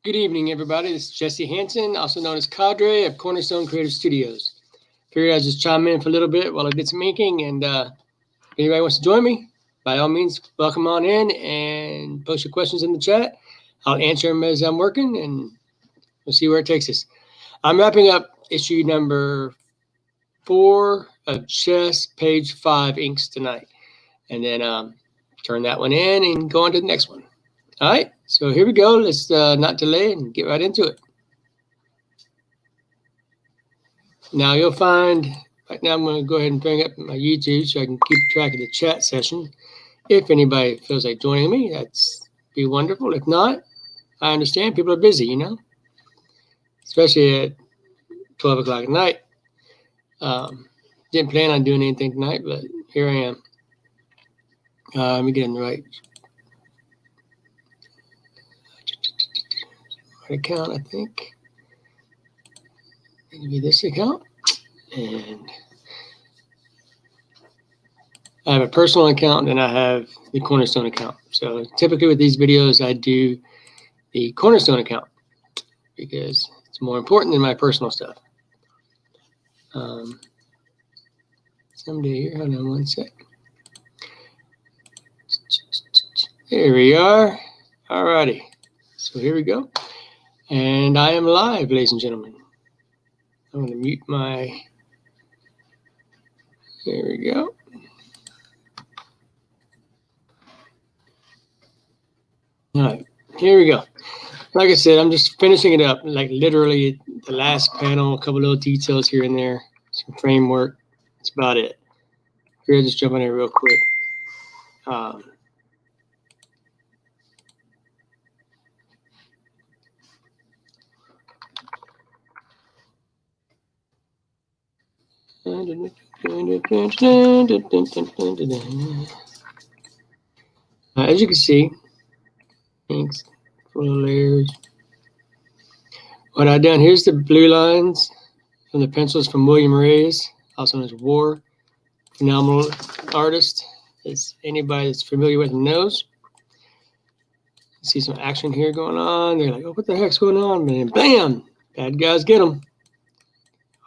Good evening, everybody. This is Jesse Hanson, also known as Cadre of Cornerstone Creative Studios. Figured I'd just chime in for a little bit while I did some inking, and if anybody wants to join me, by all means, welcome on in and post your questions in the chat. I'll answer them as I'm working, and we'll see where it takes us. I'm wrapping up issue number 4 of Chess, page 5 inks tonight, and then turn that one in and go on to the next one. All right, so here we go. Let's not delay and get right into it. Now you'll find, right now I'm going to go ahead and bring up my YouTube so I can keep track of the chat session. If anybody feels like joining me, that's be wonderful. If not, I understand people are busy, you know, especially at 12 o'clock at night. Didn't plan on doing anything tonight, but here I am. Let me get in the right account, I think. Maybe this account. And I have a personal account and I have the Cornerstone account. So typically with these videos, I do the Cornerstone account because it's more important than my personal stuff. Someday here, hold on one sec. Here we are. All righty. So here we go. And I am live, ladies and gentlemen. I'm going to mute my, there we go. All right, here we go. Like I said, I'm just finishing it up, like literally the last panel, a couple little details here and there, some framework. That's about it. Here, I'll just jump in there real quick. As you can see, inks, full of layers. What I've done, here's the blue lines from the pencils from William Reyes, also known as War. Phenomenal artist, as anybody that's familiar with him knows. You see some action here going on. They're like, oh, what the heck's going on, man? Bam! Bad guys get them.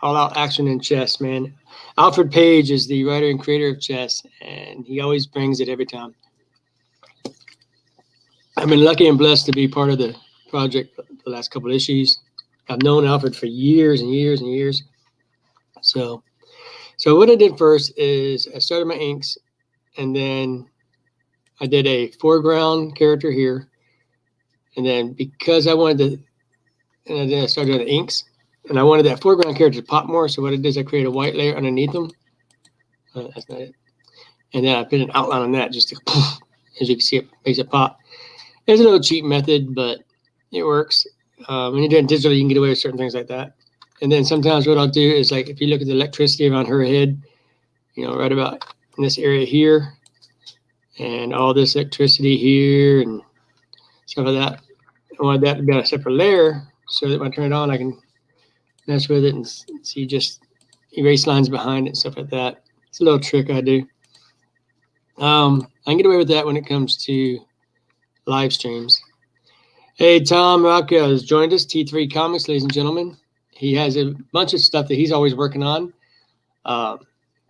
All out action in chess, man. Alfred Page is the writer and creator of chess, and he always brings it every time. I've been lucky and blessed to be part of the project for the last couple of issues. I've known Alfred for years and years and years. So what I did first is I started my inks, and then I did a foreground character here. And then because I wanted to, and then I started the inks, and I wanted that foreground character to pop more. So what I did is I created a white layer underneath them. That's not it. And then I put an outline on that just to, as you can see, it makes it pop. It's a little cheap method, but it works. When you're doing digital, you can get away with certain things like that. And then sometimes what I'll do is, like, if you look at the electricity around her head, you know, right about in this area here, and all this electricity here and stuff like that, I wanted that to be on a separate layer so that when I turn it on, I can mess with it and see just erase lines behind it and stuff like that. It's a little trick I do. I can get away with that when it comes to live streams. Hey, Tom Rockwell has joined us, T3 Comics, ladies and gentlemen. He has a bunch of stuff that he's always working on. In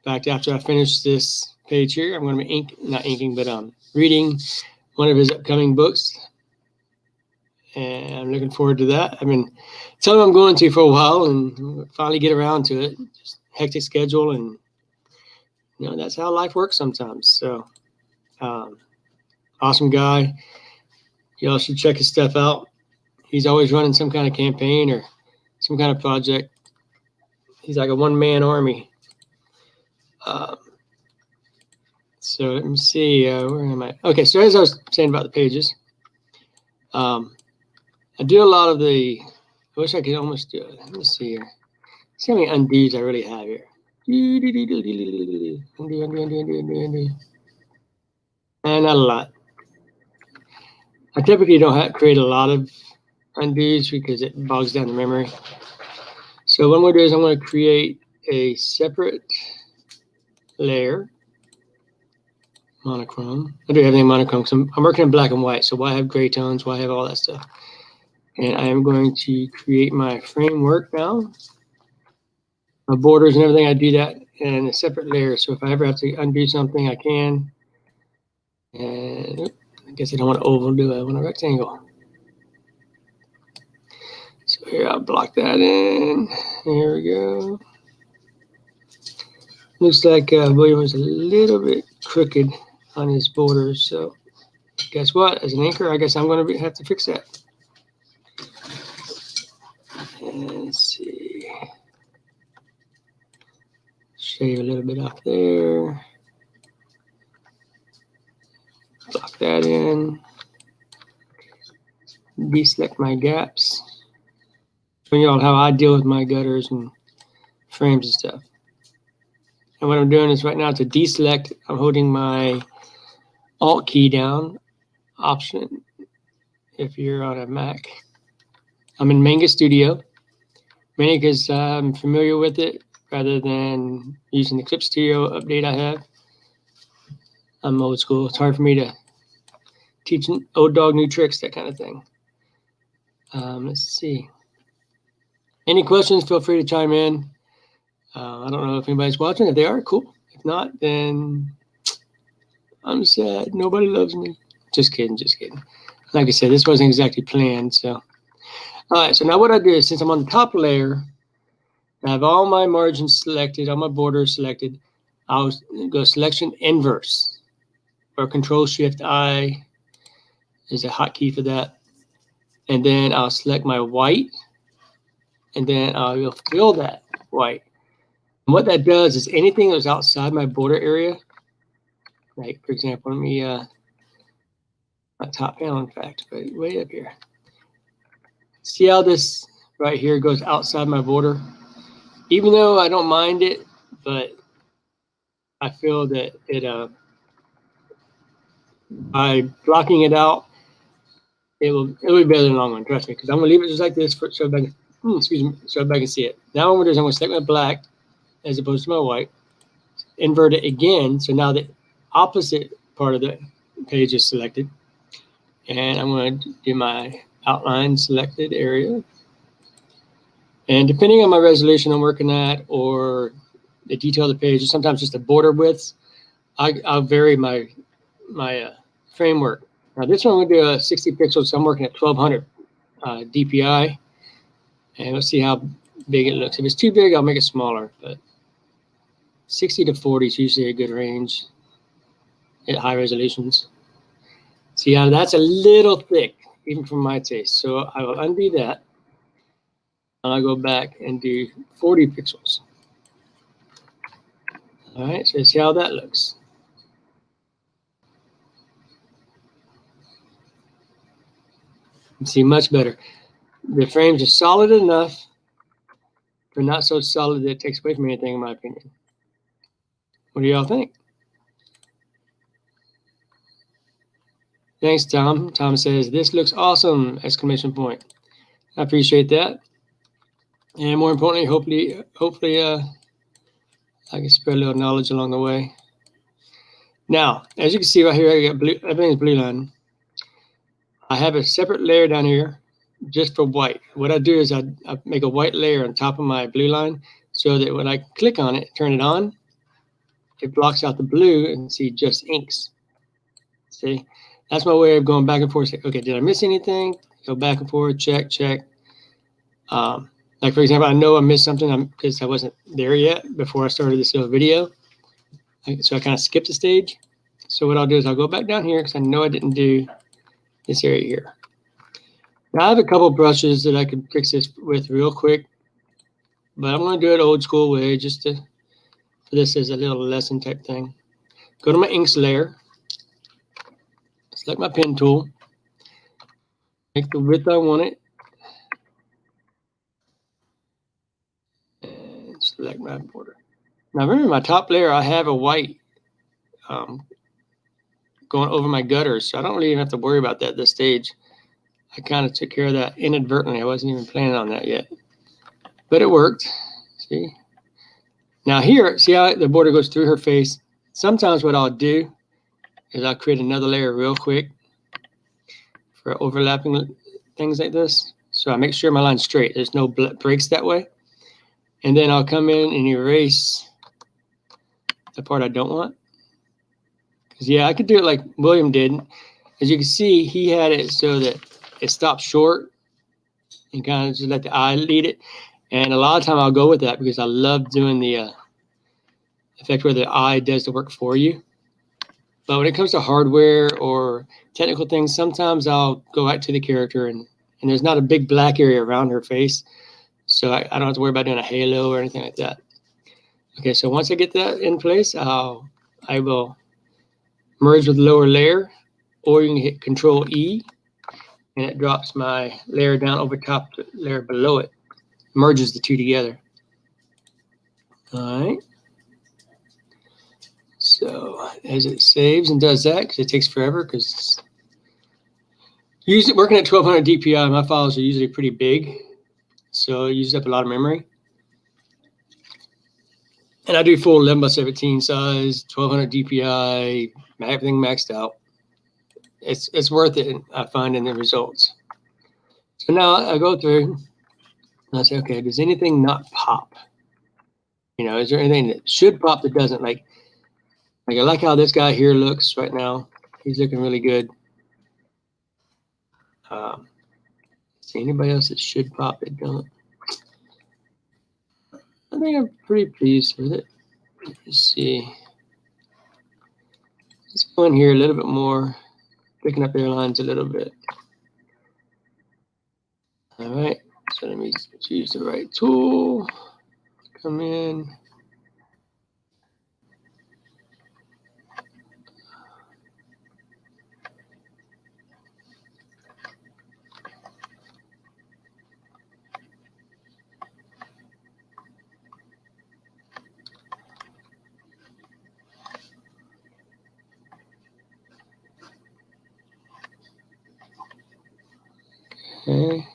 fact, after I finish this page here, I'm going to be reading one of his upcoming books. And I'm looking forward to that. I've been telling him I'm going to for a while and finally get around to it. Just hectic schedule, and you know, that's how life works sometimes. So awesome guy. Y'all should check his stuff out. He's always running some kind of campaign or some kind of project. He's like a one-man army. So let me see, where am I? Okay, so as I was saying about the pages, I do a lot of the, I wish I could almost do it. Let me see here. See how many undos I really have here. Undo. And not a lot. I typically don't create a lot of undos because it bogs down the memory. So what I'm going to do is I'm going to create a separate layer, monochrome. I do everything monochrome because I'm working in black and white. So why have gray tones? Why have all that stuff? And I am going to create my framework now. My borders and everything, I do that in a separate layer. So if I ever have to undo something, I can. And I guess I don't want an oval, do I? I want a rectangle. So here, I'll block that in. Here we go. Looks like William was a little bit crooked on his borders. So guess what? As an anchor, I guess I'm going to have to fix that. And let's see. Shave a little bit off there. Block that in. Deselect my gaps. Showing you all how I deal with my gutters and frames and stuff. And what I'm doing is right now to deselect, I'm holding my Alt key down, Option, if you're on a Mac. I'm in Manga Studio, mainly because I'm familiar with it rather than using the Clip Studio update I have. I'm old school. It's hard for me to teach an old dog new tricks, that kind of thing. Let's see. Any questions, feel free to chime in. I don't know if anybody's watching. If they are, cool. If not, then I'm sad. Nobody loves me. Just kidding, just kidding. Like I said, this wasn't exactly planned. So, all right. So now what I do is, since I'm on the top layer, I have all my margins selected, all my borders selected. I'll go Selection Inverse, or Control-Shift-I is a hotkey for that. And then I'll select my white, and then I'll fill that white. And what that does is anything that's outside my border area, like for example, let me my top panel, in fact, way up here. See how this right here goes outside my border? Even though I don't mind it, but I feel that it by blocking it out, it will be better in the long run. Trust me, because I'm gonna leave it just like this so everybody, so everybody can see it. Now what I'm gonna do is I'm gonna select my black as opposed to my white, invert it again. So now the opposite part of the page is selected. And I'm going to do my outline selected area. And depending on my resolution I'm working at, or the detail of the page, or sometimes just the border widths, I'll vary my framework. Now this one I'm going to do a 60 pixels, so I'm working at 1200 DPI. And let's see how big it looks. If it's too big, I'll make it smaller. But 60 to 40 is usually a good range at high resolutions. See how that's a little thick, even for my taste. So I will undo that. And I'll go back and do 40 pixels. All right, so see how that looks. You see much better. The frames are solid enough, but not so solid that it takes away from anything, in my opinion. What do y'all think? Thanks, Tom. Tom says, this looks awesome! Exclamation point. I appreciate that. And more importantly, hopefully I can spread a little knowledge along the way. Now, as you can see right here, I got blue, everything's blue line. I have a separate layer down here just for white. What I do is I make a white layer on top of my blue line so that when I click on it, turn it on, it blocks out the blue and see just inks. See? That's my way of going back and forth. Say, okay, did I miss anything? Go back and forth, check. Like for example, I know I missed something because I wasn't there yet before I started this little video. So I kind of skipped a stage. So what I'll do is I'll go back down here because I know I didn't do this area here. Now I have a couple brushes that I can fix this with real quick, but I'm going to do it old school way just to, for this as a little lesson type thing. Go to my inks layer. Select my pen tool, make the width I want it, and select my border. Now remember, my top layer, I have a white going over my gutters, so I don't really even have to worry about that at this stage. I kind of took care of that inadvertently. I wasn't even planning on that yet, but it worked. See? Now here, see how the border goes through her face? Sometimes what I'll do is I'll create another layer real quick for overlapping things like this. So I make sure my line's straight. There's no breaks that way. And then I'll come in and erase the part I don't want. Because, yeah, I could do it like William did. As you can see, he had it so that it stops short and kind of just let the eye lead it. And a lot of time I'll go with that because I love doing the effect where the eye does the work for you. But when it comes to hardware or technical things, sometimes I'll go back to the character and there's not a big black area around her face. So I don't have to worry about doing a halo or anything like that. Okay, so once I get that in place, I will merge with the lower layer, or you can hit Control E and it drops my layer down over top the layer below it. Merges the two together. All right. So as it saves and does that, because it takes forever, because working at 1200 DPI, my files are usually pretty big, so it uses up a lot of memory. And I do full 11x17 size, 1200 DPI, everything maxed out. It's worth it, I find, in the results. So now I go through and I say, okay, does anything not pop? You know, is there anything that should pop that doesn't? Like I like how this guy here looks right now. He's looking really good. See anybody else that should pop that don't? I think I'm pretty pleased with it. Let's see. Let's go in here a little bit more, picking up airlines a little bit. All right, so let me choose the right tool. Come in. Okay.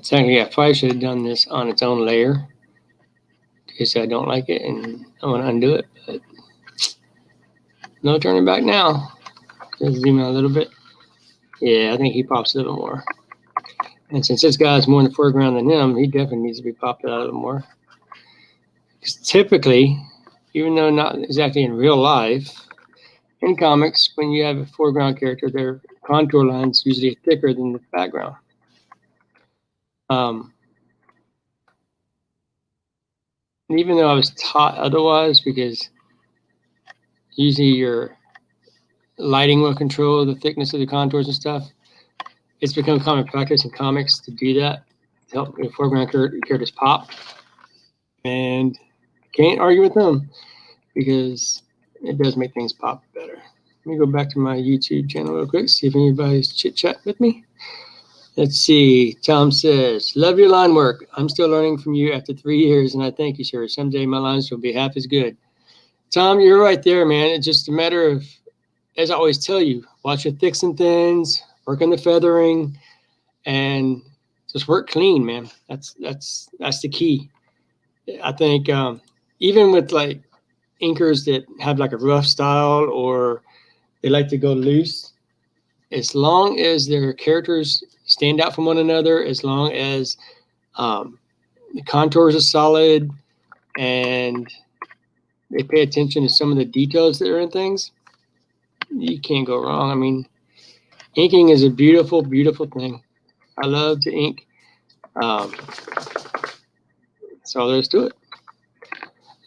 Technically, I probably should have done this on its own layer in case I don't like it and I want to undo it, but no turning back now. Let's zoom out a little bit. Yeah, I think he pops a little more. And since this guy's more in the foreground than him, he definitely needs to be popped out a little more. Because typically, even though not exactly in real life, in comics, when you have a foreground character, their contour line's usually thicker than the background. Even though I was taught otherwise, because usually your lighting will control the thickness of the contours and stuff, it's become common practice in comics to do that to help the foreground characters pop. And can't argue with them because it does make things pop better. Let me go back to my YouTube channel real quick, see if anybody's chit-chat with me. Let's see. Tom says, love your line work. I'm still learning from you after 3 years, and I thank you, sir. Someday my lines will be half as good. Tom, you're right there, man. It's just a matter of, as I always tell you, watch your thicks and thins, work on the feathering, and just work clean, man. That's the key. I think even with like inkers that have like a rough style or they like to go loose, as long as their characters stand out from one another, as long as the contours are solid and they pay attention to some of the details that are in things, you can't go wrong. I mean, inking is a beautiful, beautiful thing. I love to ink. That's all there is to it.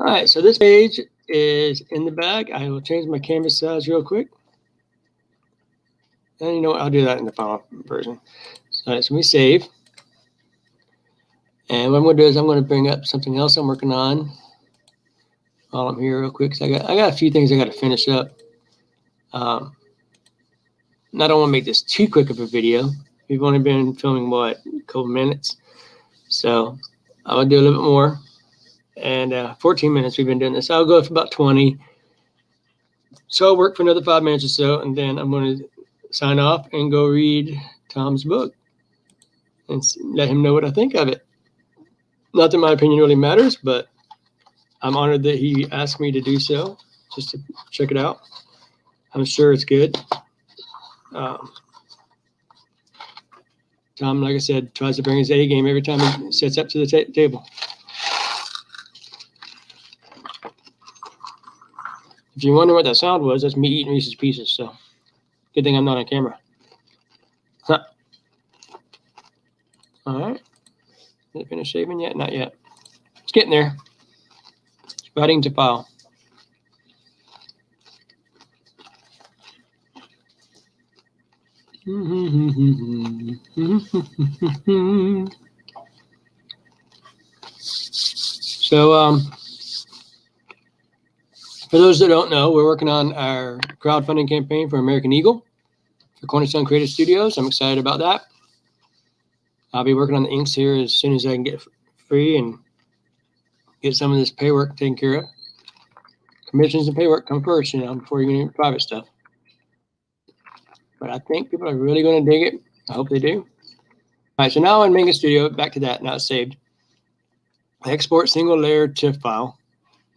All right, so this page is in the bag. I will change my canvas size real quick. And you know what, I'll do that in the final version. So let me save. And what I'm going to do is I'm going to bring up something else I'm working on while I'm here real quick. I got a few things I got to finish up. I don't want to make this too quick of a video. We've only been filming, what, a couple minutes. So I'm going to do a little bit more. And 14 minutes we've been doing this. I'll go for about 20. So I'll work for another 5 minutes or so, and then I'm going to sign off and go read Tom's book and let him know what I think of it. Not that my opinion really matters, but I'm honored that he asked me to do so, just to check it out. I'm sure it's good. Tom, like I said, tries to bring his A game every time he sets up to the table. If you wonder what that sound was, that's me eating Reese's Pieces. So good thing I'm not on camera. Huh. All right. Did it finish shaving yet? Not yet. It's getting there. Starting to file. So, for those that don't know, we're working on our crowdfunding campaign for American Eagle for Cornerstone Creative Studios. I'm excited about that. I'll be working on the inks here as soon as I can get free and get some of this pay work taken care of. Commissions and pay work come first, before you get into private stuff. But I think people are really going to dig it. I hope they do. All right, so now in Manga Studio, back to that. Now it's saved. I export single layer TIFF file.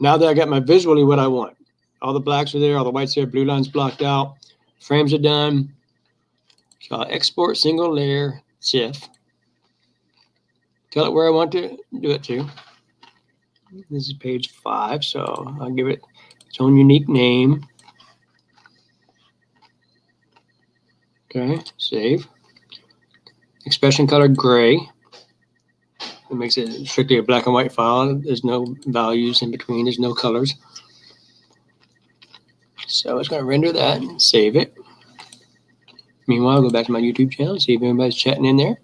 Now that I got my visually what I want. All the blacks are there, all the whites there, blue lines blocked out, frames are done. So I'll export single layer TIFF. Tell it where I want to do it to. This is page 5, so I'll give it its own unique name. Okay, save. Expression color gray. It makes it strictly a black and white file. There's no values in between. There's no colors. So it's going to render that and save it. Meanwhile, I'll go back to my YouTube channel, see if anybody's chatting in there.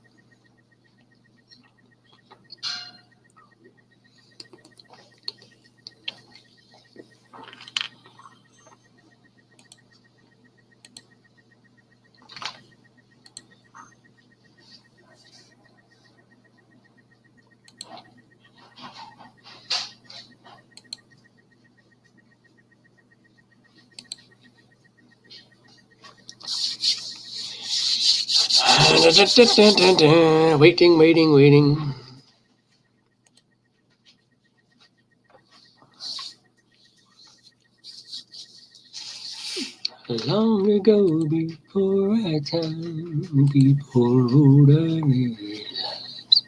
Waiting. Long ago, before our time, people wrote our lives.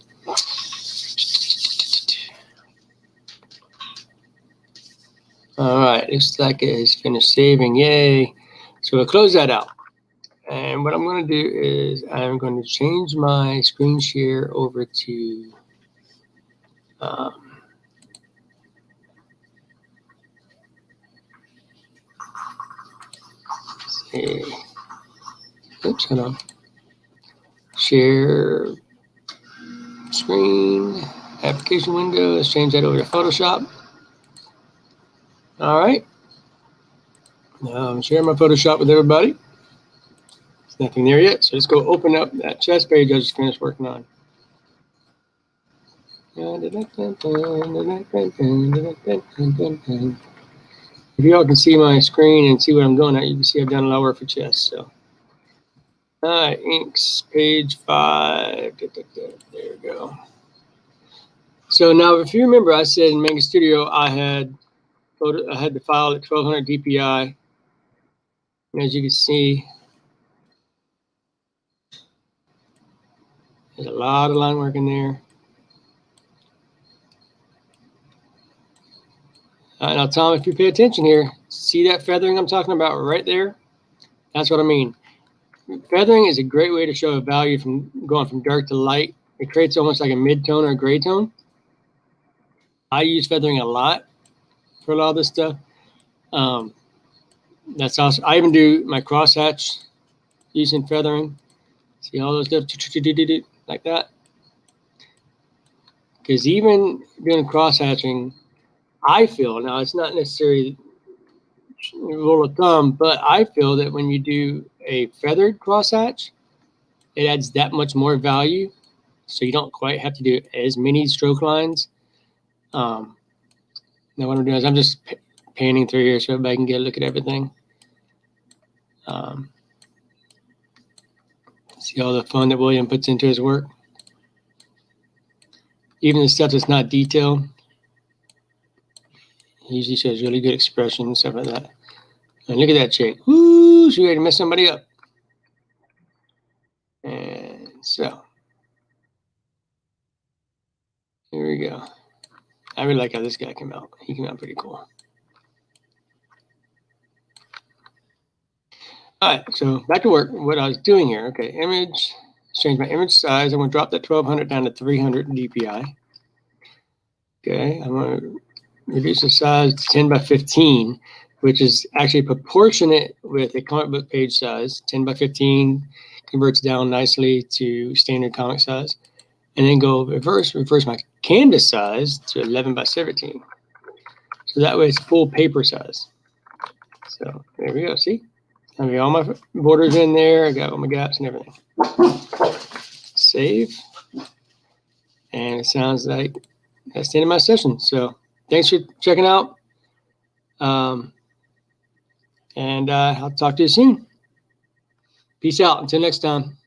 All right, looks like it has finished saving. Yay! So we'll close that out. And what I'm going to do is I'm going to change my screen share over to oops, hold on. Share screen, application window. Let's change that over to Photoshop. All right. Now I'm sharing my Photoshop with everybody. There's nothing there yet, so let's go open up that chess page I just finished working on. If you all can see my screen and see what I'm going at, you can see I've done a lot of work for chess. So, all right, inks, page 5. There we go. So now, if you remember, I said in Manga Studio I had the file at 1200 DPI, and as you can see, there's a lot of line work in there. Now, Tom, if you pay attention here, see that feathering I'm talking about right there? That's what I mean. Feathering is a great way to show a value from going from dark to light. It creates almost like a mid-tone or a gray tone. I use feathering a lot for a lot of this stuff. That's awesome. I even do my crosshatch using feathering. See all those stuff like that? Because even doing crosshatching, I feel, now it's not necessarily rule of thumb, but I feel that when you do a feathered crosshatch, it adds that much more value. So you don't quite have to do as many stroke lines. Now what I'm doing is I'm just panning through here so everybody can get a look at everything. Let's See all the fun that William puts into his work. Even the stuff that's not detailed, he usually shows really good expression and stuff like that. And look at that chick. Woo, she's ready to mess somebody up. And so, here we go. I really like how this guy came out. He came out pretty cool. All right, so back to work. What I was doing here, okay, image, change my image size. I'm going to drop that 1200 down to 300 DPI. Okay, I'm going to reduce the size to 10 by 15, which is actually proportionate with a comic book page size. 10 by 15 converts down nicely to standard comic size. And then go reverse my canvas size to 11 by 17. So that way it's full paper size. So there we go, see? I mean, all my borders in there. I got all my gaps and everything. Save. And it sounds like that's the end of my session. So thanks for checking out. And I'll talk to you soon. Peace out. Until next time.